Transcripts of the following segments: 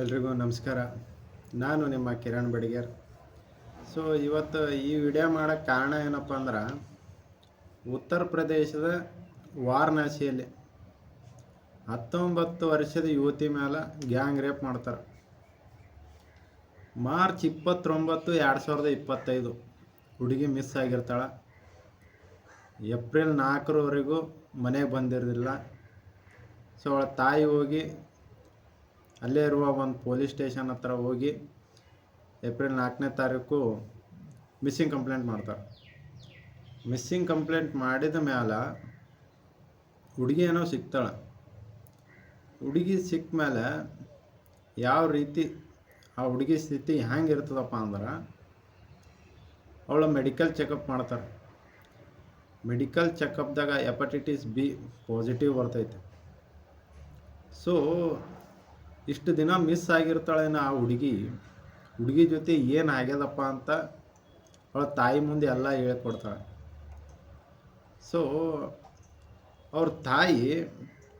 ಎಲ್ರಿಗೂ ನಮಸ್ಕಾರ. ನಾನು ನಿಮ್ಮ ಕಿರಣ್ ಬಡಿಗೇರ್. ಸೊ ಇವತ್ತು ಈ ವಿಡಿಯೋ ಮಾಡೋಕ್ಕೆ ಕಾರಣ ಏನಪ್ಪ ಅಂದ್ರೆ, ಉತ್ತರ ಪ್ರದೇಶದ ವಾರಣಾಸಿಯಲ್ಲಿ 19 ವರ್ಷದ ಯುವತಿ ಮೇಲೆ ಗ್ಯಾಂಗ್ ರೇಪ್ ಮಾಡ್ತಾರೆ. ಮಾರ್ಚ್ 29, 2025 ಹುಡುಗಿ ಮಿಸ್ ಆಗಿರ್ತಾಳೆ. ಏಪ್ರಿಲ್ 4ರವರೆಗೂ ಮನೆಗೆ ಬಂದಿರೋದಿಲ್ಲ. ಸೊ ಅವಳ ತಾಯಿ ಹೋಗಿ ಅಲ್ಲೇ ಇರುವ ಒಂದು ಪೊಲೀಸ್ ಸ್ಟೇಷನ್ ಹತ್ರ ಹೋಗಿ ಏಪ್ರಿಲ್ 4ನೇ ತಾರೀಕು ಮಿಸ್ಸಿಂಗ್ ಕಂಪ್ಲೇಂಟ್ ಮಾಡ್ತಾರೆ. ಮಿಸ್ಸಿಂಗ್ ಕಂಪ್ಲೇಂಟ್ ಮಾಡಿದ ಮೇಲೆ ಹುಡುಗಿ ಏನೋ ಸಿಗ್ತಾಳೆ. ಹುಡುಗಿ ಸಿಕ್ಕ ಮೇಲೆ ಯಾವ ರೀತಿ ಆ ಹುಡುಗಿ ಸ್ಥಿತಿ ಹೆಂಗಿರ್ತದಪ್ಪ ಅಂದ್ರೆ, ಅವಳ ಮೆಡಿಕಲ್ ಚೆಕಪ್ ಮಾಡ್ತಾರೆ. ಮೆಡಿಕಲ್ ಚೆಕಪ್ದಾಗ ಹೆಪಟೈಟಿಸ್ ಬಿ ಪಾಸಿಟಿವ್ ಬರ್ತೈತೆ. ಸೊ ಇಷ್ಟು ದಿನ ಮಿಸ್ ಆಗಿರ್ತಾಳೇನೋ ಆ ಹುಡುಗಿ ಜೊತೆ ಏನು ಆಗ್ಯದಪ್ಪ ಅಂತ ಅವಳ ತಾಯಿ ಮುಂದೆ ಎಲ್ಲ ಹೇಳ್ಕೊಡ್ತಾಳೆ. ಸೊ ಅವ್ರ ತಾಯಿ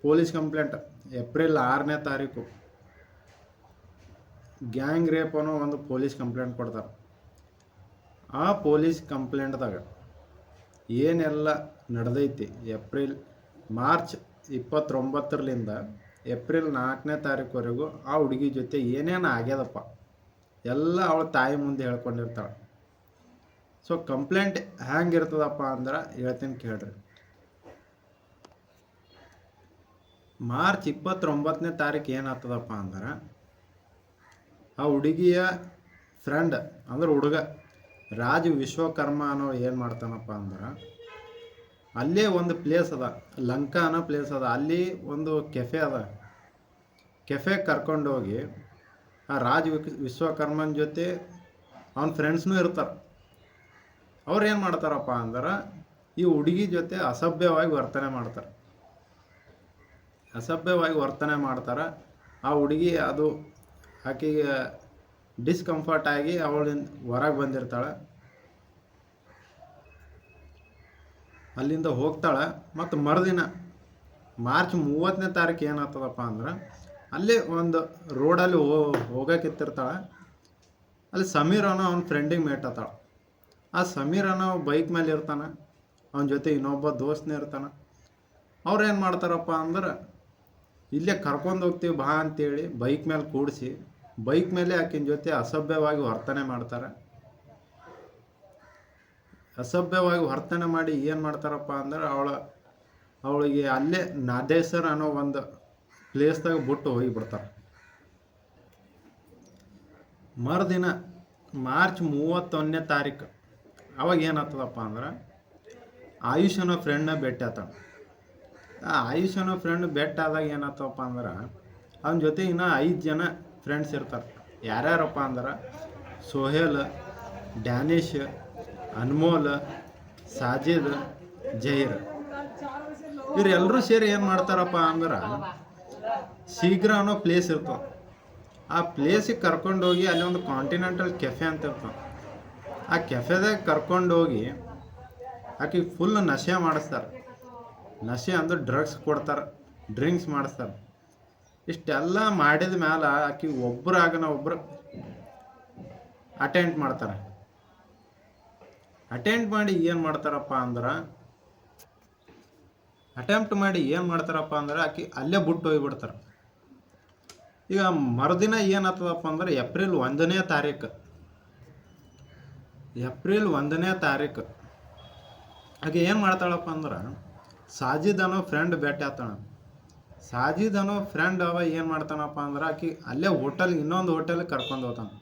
ಪೊಲೀಸ್ ಕಂಪ್ಲೇಂಟ್ ಏಪ್ರಿಲ್ 6ನೇ ತಾರೀಕು ಗ್ಯಾಂಗ್ ರೇಪ್ ಅನ್ನೋ ಒಂದು ಪೊಲೀಸ್ ಕಂಪ್ಲೇಂಟ್ ಕೊಡ್ತಾರೆ. ಆ ಪೊಲೀಸ್ ಕಂಪ್ಲೇಂಟ್ದಾಗ ಏನೆಲ್ಲ ನಡೆದೈತಿ ಮಾರ್ಚ್ 29ರಿಂದ ಏಪ್ರಿಲ್ 4ನೇ ತಾರೀಕುವರೆಗೂ ಆ ಹುಡುಗಿ ಜೊತೆ ಏನೇನು ಆಗ್ಯದಪ್ಪ ಎಲ್ಲ ಅವಳ ತಾಯಿ ಮುಂದೆ ಹೇಳ್ಕೊಂಡಿರ್ತಾಳೆ. ಸೊ ಕಂಪ್ಲೇಂಟ್ ಹೆಂಗಿರ್ತದಪ್ಪ ಅಂದ್ರೆ ಹೇಳ್ತೀನಿ ಕೇಳ್ರಿ. ಮಾರ್ಚ್ 29ನೇ ತಾರೀಕು ಏನಾಗ್ತದಪ್ಪ ಅಂದ್ರೆ, ಆ ಹುಡುಗಿಯ ಫ್ರೆಂಡ್ ಅಂದ್ರೆ ಹುಡುಗ ರಾಜ್ ವಿಶ್ವಕರ್ಮ ಅನ್ನೋ ಏನು ಮಾಡ್ತಾನಪ್ಪ ಅಂದ್ರೆ, ಅಲ್ಲೇ ಒಂದು ಪ್ಲೇಸ್ ಅದ, ಲಂಕಾ ಅನ್ನೋ ಪ್ಲೇಸ್ ಅದ, ಅಲ್ಲಿ ಒಂದು ಕೆಫೆ ಅದ. ಕೆಫೆಗೆ ಕರ್ಕೊಂಡೋಗಿ ಆ ರಾಜ್ ವಿಶ್ವಕರ್ಮನ ಜೊತೆ ಅವನ ಫ್ರೆಂಡ್ಸ್ನೂ ಇರ್ತಾರೆ. ಅವ್ರು ಏನು ಮಾಡ್ತಾರಪ್ಪ ಅಂದ್ರೆ, ಈ ಹುಡುಗಿ ಜೊತೆ ಅಸಭ್ಯವಾಗಿ ವರ್ತನೆ ಮಾಡ್ತಾರೆ. ಆ ಹುಡುಗಿ ಅದು ಆಕೆಗೆ ಡಿಸ್ಕಂಫರ್ಟ್ ಆಗಿ ಅವಳಿಂದ ಹೊರಗೆ ಬಂದಿರ್ತಾಳೆ. ಅಲ್ಲಿಂದ ಹೋಗ್ತಾಳೆ. ಮತ್ತು ಮರುದಿನ ಮಾರ್ಚ್ 30ನೇ ತಾರೀಕು ಏನಾಗ್ತದಪ್ಪ ಅಂದ್ರೆ, ಅಲ್ಲೇ ಒಂದು ರೋಡಲ್ಲಿ ಹೋಗಕ್ಕಿರ್ತಾಳೆ. ಅಲ್ಲಿ ಸಮೀರ್ ಅನ್ನೋ ಅವ್ನ ಫ್ರೆಂಡಿಗೆ ಮೇಟ್ ಆತಾಳೆ. ಆ ಸಮೀರ್ ಅನ್ನೋ ಬೈಕ್ ಮೇಲೆ ಇರ್ತಾನೆ, ಅವನ ಜೊತೆ ಇನ್ನೊಬ್ಬ ದೋಸ್ತನೇ ಇರ್ತಾನೆ. ಅವ್ರು ಏನು ಮಾಡ್ತಾರಪ್ಪ ಅಂದ್ರೆ, ಇಲ್ಲೇ ಕರ್ಕೊಂಡು ಹೋಗ್ತೀವಿ ಬಾ ಅಂತೇಳಿ ಬೈಕ್ ಮೇಲೆ ಕೂಡಿಸಿ ಬೈಕ್ ಮೇಲೆ ಆಕಿನ ಜೊತೆ ಅಸಭ್ಯವಾಗಿ ವರ್ತನೆ ಮಾಡ್ತಾರೆ. ಅಸಭ್ಯವಾಗಿ ವರ್ತನೆ ಮಾಡಿ ಏನು ಮಾಡ್ತಾರಪ್ಪ ಅಂದ್ರೆ, ಅವಳಿಗೆ ಅಲ್ಲೇ ನಾದೇಸರ್ ಅನ್ನೋ ಒಂದು ಪ್ಲೇಸ್ದಾಗ ಬಿಟ್ಟು ಹೋಗಿಬಿಡ್ತಾರೆ. ಮರುದಿನ ಮಾರ್ಚ್ 31ನೇ ತಾರೀಕು ಅವಾಗ ಏನಾಗ್ತದಪ್ಪ ಅಂದ್ರೆ, ಆಯುಷ್ ಅನ್ನೋ ಫ್ರೆಂಡ್ನ ಭೇಟಿ ಆತಾನೆ. ಆ ಆಯುಷ್ ಅನ್ನೋ ಫ್ರೆಂಡ್ ಭೇಟಿ ಆದಾಗ ಏನಾಗ್ತವಪ್ಪ ಅಂದ್ರೆ, ಅವನ ಜೊತೆ ಇನ್ನೂ 5 ಜನ ಫ್ರೆಂಡ್ಸ್ ಇರ್ತಾರೆ. ಯಾರ್ಯಾರಪ್ಪ ಅಂದ್ರೆ, ಸೋಹೇಲ್, ಡ್ಯಾನಿಶ್, ಅನ್ಮೋಲ್, ಸಾಜಿದ್, ಜಹೀರ್, ಇವರೆಲ್ಲರೂ ಸೇರಿ ಏನು ಮಾಡ್ತಾರಪ್ಪ ಅಂದ್ರೆ, ಶೀಘ್ರ ಅನ್ನೋ ಪ್ಲೇಸ್ ಇರ್ತವೆ. ಆ ಪ್ಲೇಸಿಗೆ ಕರ್ಕೊಂಡೋಗಿ ಅಲ್ಲಿ ಒಂದು ಕಾಂಟಿನೆಂಟಲ್ ಕೆಫೆ ಅಂತ ಇರ್ತವೆ. ಆ ಕೆಫೆದಾಗ ಕರ್ಕೊಂಡೋಗಿ ಆಕೆಗೆ ಫುಲ್ ನಶೆ ಮಾಡಿಸ್ತಾರೆ. ನಶೆ ಅಂದ್ರೆ ಡ್ರಗ್ಸ್ ಕೊಡ್ತಾರೆ, ಡ್ರಿಂಕ್ಸ್ ಮಾಡಿಸ್ತಾರೆ. ಇಷ್ಟೆಲ್ಲ ಮಾಡಿದ ಮೇಲೆ ಆಕೆಗೆ ಒಬ್ಬರು ಅಟೆಂಡ್ ಮಾಡ್ತಾರೆ. ಅಟೆಂಪ್ಟ್ ಮಾಡಿ ಏನು ಮಾಡ್ತಾರಪ್ಪ ಅಂದ್ರೆ, ಆಕೆ ಅಲ್ಲೇ ಬಿಟ್ಟು ಹೋಗಿಬಿಡ್ತಾರೆ. ಈಗ ಮರುದಿನ ಏನಾಗ್ತದಪ್ಪ ಅಂದ್ರೆ, ಏಪ್ರಿಲ್ 1ನೇ ತಾರೀಕು ಆಕೆ ಏನು ಮಾಡ್ತಾಳಪ್ಪ ಅಂದ್ರೆ, ಸಾಜಿದ್ ಅನ್ನೋ ಫ್ರೆಂಡ್ ಭೇಟಿ ಆಗ್ತಾಳೆ. ಸಾಜಿದ್ ಅನ್ನೋ ಫ್ರೆಂಡ್ ಅವ ಏನು ಮಾಡ್ತಾನಪ್ಪ ಅಂದ್ರೆ, ಆಕೆ ಅಲ್ಲೇ ಇನ್ನೊಂದು ಹೋಟೆಲ್ಗೆ ಕರ್ಕೊಂಡು ಹೋಗ್ತಾನೆ.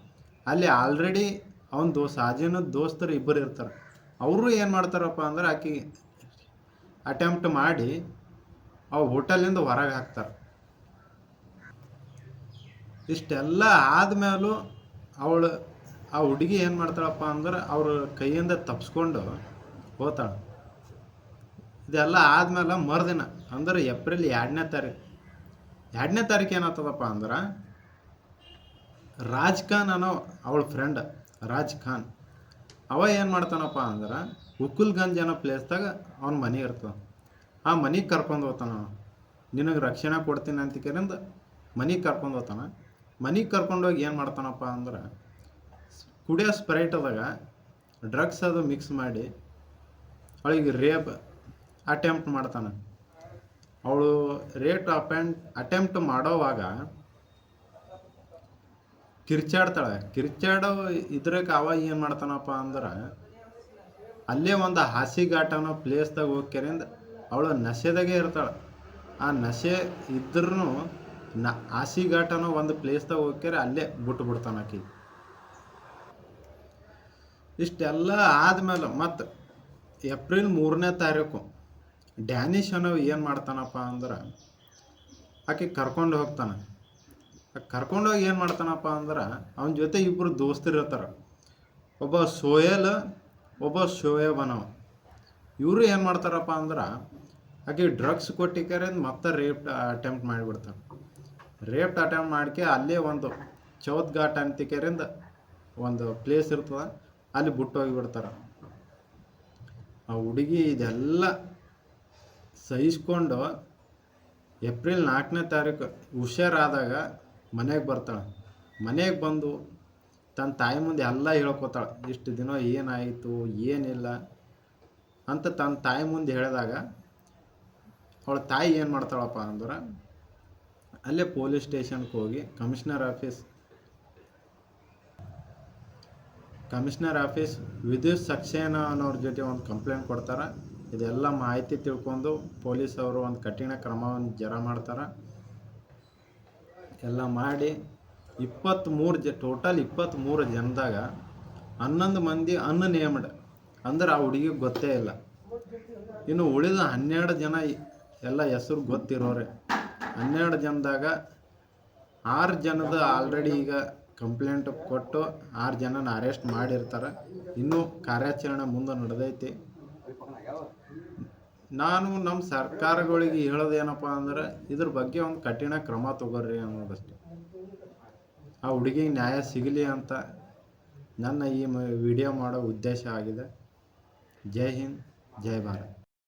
ಅಲ್ಲಿ ಆಲ್ರೆಡಿ ಅವನ ಸಾಜಿನ ದೋಸ್ತರು ಇಬ್ಬರು ಇರ್ತಾರೆ. ಅವರು ಏನು ಮಾಡ್ತಾರಪ್ಪ ಅಂದ್ರೆ, ಆಕೆ ಅಟೆಂಪ್ಟ್ ಮಾಡಿ ಆ ಹೋಟೆಲಿಂದ ಹೊರಗೆ ಹಾಕ್ತಾರೆ. ಇಷ್ಟೆಲ್ಲ ಆದಮೇಲೂ ಆ ಹುಡುಗಿ ಏನು ಮಾಡ್ತಾಳಪ್ಪ ಅಂದ್ರೆ, ಅವ್ರ ಕೈಯಿಂದ ತಪ್ಪಿಸ್ಕೊಂಡು ಹೋಗ್ತಾಳೆ. ಇದೆಲ್ಲ ಆದಮೇಲೆ ಮರುದಿನ ಅಂದ್ರೆ ಏಪ್ರಿಲ್ 2ನೇ ತಾರೀಕು ಏನಾಗ್ತದಪ್ಪ ಅಂದ್ರೆ, ರಾಜ್ ಖಾನ್ ಅನ್ನೋ ಅವಳ ಫ್ರೆಂಡ್ ರಾಜ್ ಖಾನ್ ಅವ ಏನು ಮಾಡ್ತಾನಪ್ಪ ಅಂದ್ರೆ, ಉಕುಲ್ಗಂಜ್ ಅನ್ನೋ ಪ್ಲೇಸ್ದಾಗ ಅವನ ಮನೆ ಇರ್ತದೆ. ಆ ಮನೆಗೆ ಕರ್ಕೊಂಡು ಹೋಗ್ತಾನ. ನಿನಗೆ ರಕ್ಷಣೆ ಕೊಡ್ತೀನಿ ಅಂತ ಕೇಳಿಂದ ಮನೆಗೆ ಕರ್ಕೊಂಡು ಹೋಗ್ತಾನೆ. ಮನೆಗೆ ಕರ್ಕೊಂಡೋಗಿ ಏನು ಮಾಡ್ತಾನಪ್ಪ ಅಂದ್ರೆ ಕುಡಿಯೋ ಸ್ಪ್ರೈಟ್ದಾಗ ಡ್ರಗ್ಸ್ ಅದು ಮಿಕ್ಸ್ ಮಾಡಿ ಅವಳಿಗೆ ರೇಪ್ ಅಟೆಂಪ್ಟ್ ಮಾಡ್ತಾನೆ. ಅವಳು ಅಟೆಂಪ್ಟ್ ಮಾಡೋವಾಗ ಕಿರ್ಚಾಡ್ತಾಳೆ. ಕಿರ್ಚಾಡೋ ಇದ್ರಕ್ಕೆ ಅವ ಏನು ಮಾಡ್ತಾನಪ್ಪ ಅಂದ್ರೆ ಅಲ್ಲೇ ಒಂದು ಹಾಸಿಘಾಟ್ ಅನ್ನೋ ಪ್ಲೇಸ್ದಾಗ ಹೋಗ್ಕರಿಂದ ಅವಳು ನಶೆದಾಗೆ ಇರ್ತಾಳೆ. ಆ ನಶೆ ಇದ್ರೂ ಹಾಸಿಘಾಟ್ ಅನ್ನೋ ಒಂದು ಪ್ಲೇಸ್ದಾಗ ಹೋಗ್ಯಾರ ಅಲ್ಲೇ ಬಿಟ್ಬಿಡ್ತಾನೆ ಆಕಿ. ಇಷ್ಟೆಲ್ಲ ಆದಮೇಲೆ ಮತ್ತು ಏಪ್ರಿಲ್ 3ನೇ ತಾರೀಕು ಡ್ಯಾನಿಶ್ ಅನ್ನೋ ಏನು ಮಾಡ್ತಾನಪ್ಪ ಅಂದ್ರೆ ಆಕೆ ಕರ್ಕೊಂಡು ಹೋಗ್ತಾನೆ. ಕರ್ಕೊಂಡೋಗಿ ಏನು ಮಾಡ್ತಾನಪ್ಪ ಅಂದ್ರೆ ಅವನ ಜೊತೆ ಇಬ್ಬರು ದೋಸ್ತರು ಇರ್ತಾರೆ. ಒಬ್ಬ ಸೋಯಲ್, ಒಬ್ಬ ಶೋಯಬ್ ಅನ್ನವ. ಇವರು ಏನು ಮಾಡ್ತಾರಪ್ಪ ಅಂದ್ರೆ ಆಕೆ ಡ್ರಗ್ಸ್ ಕೊಟ್ಟಿಕರಿಂದ ಮತ್ತೆ ರೇಪ್ ಅಟೆಂಪ್ಟ್ ಮಾಡಿಬಿಡ್ತಾರೆ. ರೇಪ್ ಅಟೆಂಪ್ಟ್ ಮಾಡ್ಕೆ ಅಲ್ಲೇ ಒಂದು ಚೌತ್ ಘಾಟ್ ಅಂತಿಕರಿಂದ ಒಂದು ಪ್ಲೇಸ್ ಇರ್ತದೆ, ಅಲ್ಲಿ ಬಿಟ್ಟು ಹೋಗಿಬಿಡ್ತಾರೆ. ಆ ಹುಡುಗಿ ಇದೆಲ್ಲ ಸಹಿಸ್ಕೊಂಡು ಏಪ್ರಿಲ್ 4ನೇ ತಾರೀಕು ಹುಷಾರಾದಾಗ ಮನೆಗೆ ಬರ್ತಾಳೆ. ಮನೆಗೆ ಬಂದು ತನ್ನ ತಾಯಿ ಮುಂದೆ ಎಲ್ಲ ಹೇಳ್ಕೊತಾಳೆ, ಇಷ್ಟು ದಿನ ಏನಾಯಿತು ಏನಿಲ್ಲ ಅಂತ ತನ್ನ ತಾಯಿ ಮುಂದೆ ಹೇಳಿದಾಗ ಅವಳ ತಾಯಿ ಏನು ಮಾಡ್ತಾಳಪ್ಪ ಅಂದ್ರೆ ಅಲ್ಲೇ ಪೊಲೀಸ್ ಸ್ಟೇಷನ್ಗೆ ಹೋಗಿ ಕಮಿಷನರ್ ಆಫೀಸ್ ವಿದ್ಯುತ್ ಸಕ್ಸೇನಾ ಅನ್ನೋರ ಜೊತೆ ಒಂದು ಕಂಪ್ಲೇಂಟ್ ಕೊಡ್ತಾರೆ. ಇದೆಲ್ಲ ಮಾಹಿತಿ ತಿಳ್ಕೊಂಡು ಪೊಲೀಸವರು ಒಂದು ಕಠಿಣ ಕ್ರಮವನ್ನು ಜರ ಮಾಡ್ತಾರೆ. ಎಲ್ಲ ಮಾಡಿ ಟೋಟಲ್ 23 ಜನದಾಗ 11 ಮಂದಿ ಅನ್ನೇಮ್ಡ್ ಅಂದ್ರೆ ಆ ಹುಡುಗಿಗೆ ಗೊತ್ತೇ ಇಲ್ಲ. ಇನ್ನು ಉಳಿದ 12 ಜನ ಎಲ್ಲ ಹೆಸರು ಗೊತ್ತಿರೋರೆ. 12 ಜನದಾಗ 6 ಜನದ ಆಲ್ರೆಡಿ ಈಗ ಕಂಪ್ಲೇಂಟ್ ಕೊಟ್ಟು 6 ಜನನ ಅರೆಸ್ಟ್ ಮಾಡಿರ್ತಾರೆ. ಇನ್ನೂ ಕಾರ್ಯಾಚರಣೆ ಮುಂದೆ ನಡೆದೈತಿ. ನಾನು ನಮ್ಮ ಸರ್ಕಾರಗಳಿಗೆ ಹೇಳೋದೇನಪ್ಪ ಅಂದ್ರೆ ಇದ್ರ ಬಗ್ಗೆ ಒಂದು ಕಠಿಣ ಕ್ರಮ ತಗೋರಿ ಅನ್ನೋದಷ್ಟೇ. ಆ ಹುಡುಗಿಗೆ ನ್ಯಾಯ ಸಿಗಲಿ ಅಂತ ನನ್ನ ಈ ವಿಡಿಯೋ ಮಾಡೋ ಉದ್ದೇಶ ಆಗಿದೆ. ಜೈ ಹಿಂದ್, ಜೈ ಭಾರತ್.